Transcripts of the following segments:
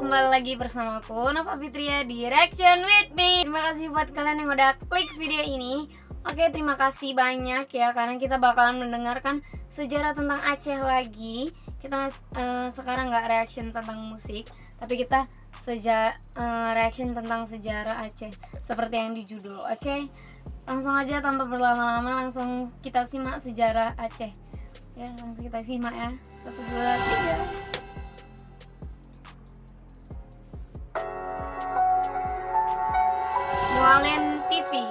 kembali lagi bersama aku Nova Fitria di Reaction with Me. Terima kasih buat kalian yang udah klik video ini. Oke, terima kasih banyak ya, karena kita bakalan mendengarkan sejarah tentang Aceh lagi. Kita sekarang nggak reaction tentang musik, tapi kita reaction tentang sejarah Aceh seperti yang di judul. Oke, langsung aja tanpa berlama-lama, langsung kita simak sejarah Aceh. Ya, langsung kita simak ya. 1, 2, 3. Walen TV.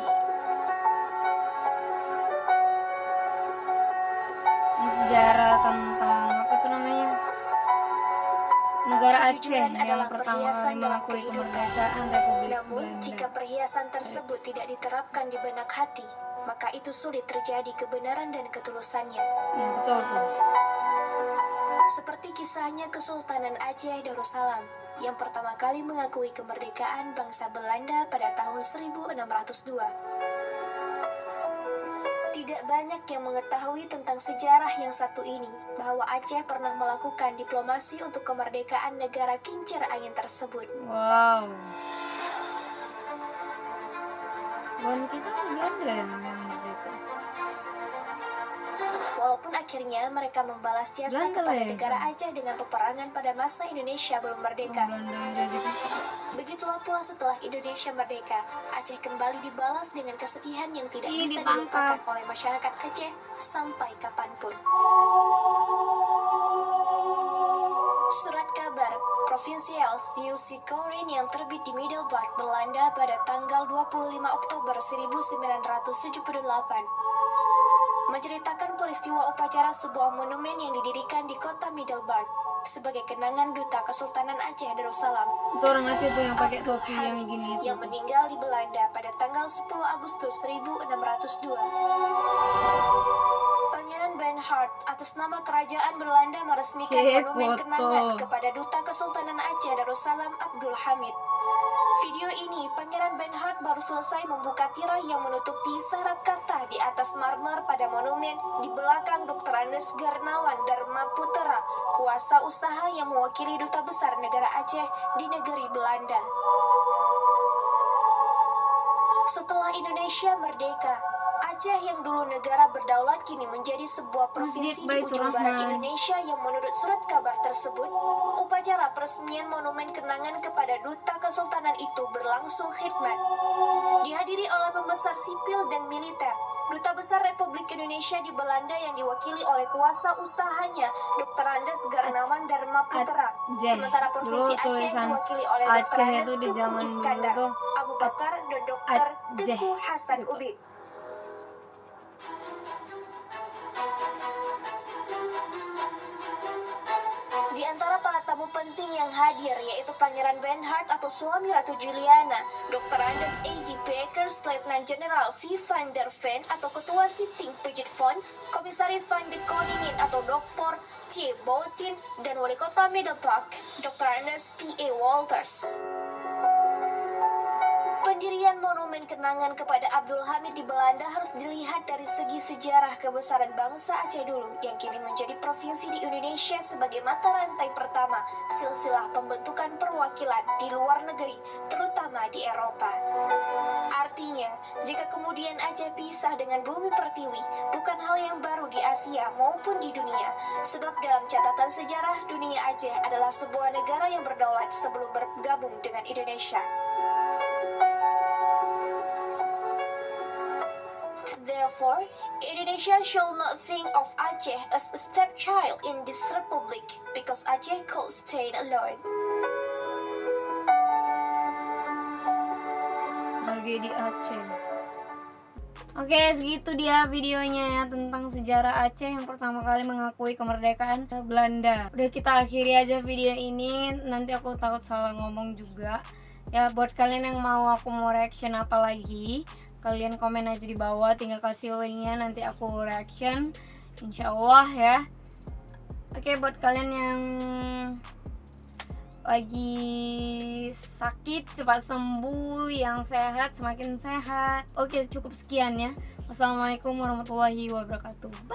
Ini sejarah tentang apa itu namanya? Negara Aceh yang pertama kali mengakui kemerdekaan Republik Namun, Belanda. jika perhiasan tersebut tidak diterapkan di benak hati, maka itu sulit terjadi kebenaran dan ketulusannya. Ya, betul tuh. Seperti kisahnya Kesultanan Aceh Darussalam yang pertama kali mengakui kemerdekaan bangsa Belanda pada tahun 1602. Tidak banyak yang mengetahui tentang sejarah yang satu ini, bahwa Aceh pernah melakukan diplomasi untuk kemerdekaan negara kincir angin tersebut. Wow. Bukan kita Belanda yang merdeka. Walaupun akhirnya mereka membalas jasa Belanda kepada ya? negara Aceh dengan peperangan pada masa Indonesia belum merdeka. Belanda yang jadi Begitulah pula setelah Indonesia merdeka, Aceh kembali dibalas dengan kesedihan yang tidak Ih, bisa ditangkap. dilupakan oleh masyarakat Aceh sampai kapanpun. Surat kabar Provincial Zeeuwse-Courant yang terbit di Middelburg, Belanda pada tanggal 25 Oktober 1978 menceritakan peristiwa upacara sebuah monumen yang didirikan di kota Middelburg sebagai kenangan duta Kesultanan Aceh Darussalam itu orang Aceh tuh yang pakai topi yang gini itu. yang meninggal di Belanda pada tanggal 10 Agustus 1602. Pangeran Bernhard atas nama kerajaan Belanda meresmikan monumen kenangan kepada duta Kesultanan Aceh Darussalam Abdul Hamid. Video ini, Pangeran Bernhard baru selesai membuka tirai yang menutupi syarat kata di atas marmer pada monumen di belakang Dr. Andes Garnawan Dharma Putra, kuasa usaha yang mewakili duta besar negara Aceh di negeri Belanda. Setelah Indonesia merdeka, Aceh yang dulu negara berdaulat kini menjadi sebuah provinsi di ujung barat Indonesia yang menurut surat kabar tersebut, upacara peresmian monumen kenangan kepada duta kesultanan itu berlangsung khidmat. Dihadiri oleh pembesar sipil dan militer, Duta Besar Republik Indonesia di Belanda yang diwakili oleh kuasa usahanya Dr. Andes Garnawan Dharma Putra. Sementara Provinsi Aceh diwakili oleh Dr. Andes Tuku Iskandar, Abu Bakar dan Dr. Teguh Hasan Ubid. Di antara para tamu penting yang hadir yaitu Pangeran Bernhard atau suami Ratu Juliana, Dr. Andes A.J. Beckers, Letnan Jenderal V. van der Ven atau Ketua Sitting Pijit Fond, Komisaris van de Koningin atau Dr. C. Boutin, dan Wali Kota Middelburg, Dr. Andes P.A. Walters. Pendirian monumen kenangan kepada Abdul Hamid di Belanda harus dilihat dari segi sejarah kebesaran bangsa Aceh dulu yang kini menjadi provinsi di Indonesia sebagai mata rantai pertama silsilah pembentukan perwakilan di luar negeri, terutama di Eropa. Artinya, jika kemudian Aceh pisah dengan bumi pertiwi, bukan hal yang baru di Asia maupun di dunia, sebab dalam catatan sejarah dunia Aceh adalah sebuah negara yang berdaulat sebelum bergabung dengan Indonesia. Therefore, Indonesia should not think of Aceh as a stepchild in this republic, because Aceh could stay alone. Tragedi Aceh. Oke, segitu dia videonya ya tentang sejarah Aceh yang pertama kali mengakui kemerdekaan Belanda. Udah kita akhiri aja video ini, nanti aku takut salah ngomong juga. Ya, buat kalian yang mau aku mau reaction apa lagi, kalian komen aja di bawah, tinggal kasih linknya, nanti aku reaction insyaallah ya. Oke, buat kalian yang lagi sakit cepat sembuh, yang sehat semakin sehat. Oke, cukup sekian ya. Wassalamualaikum warahmatullahi wabarakatuh. Bye.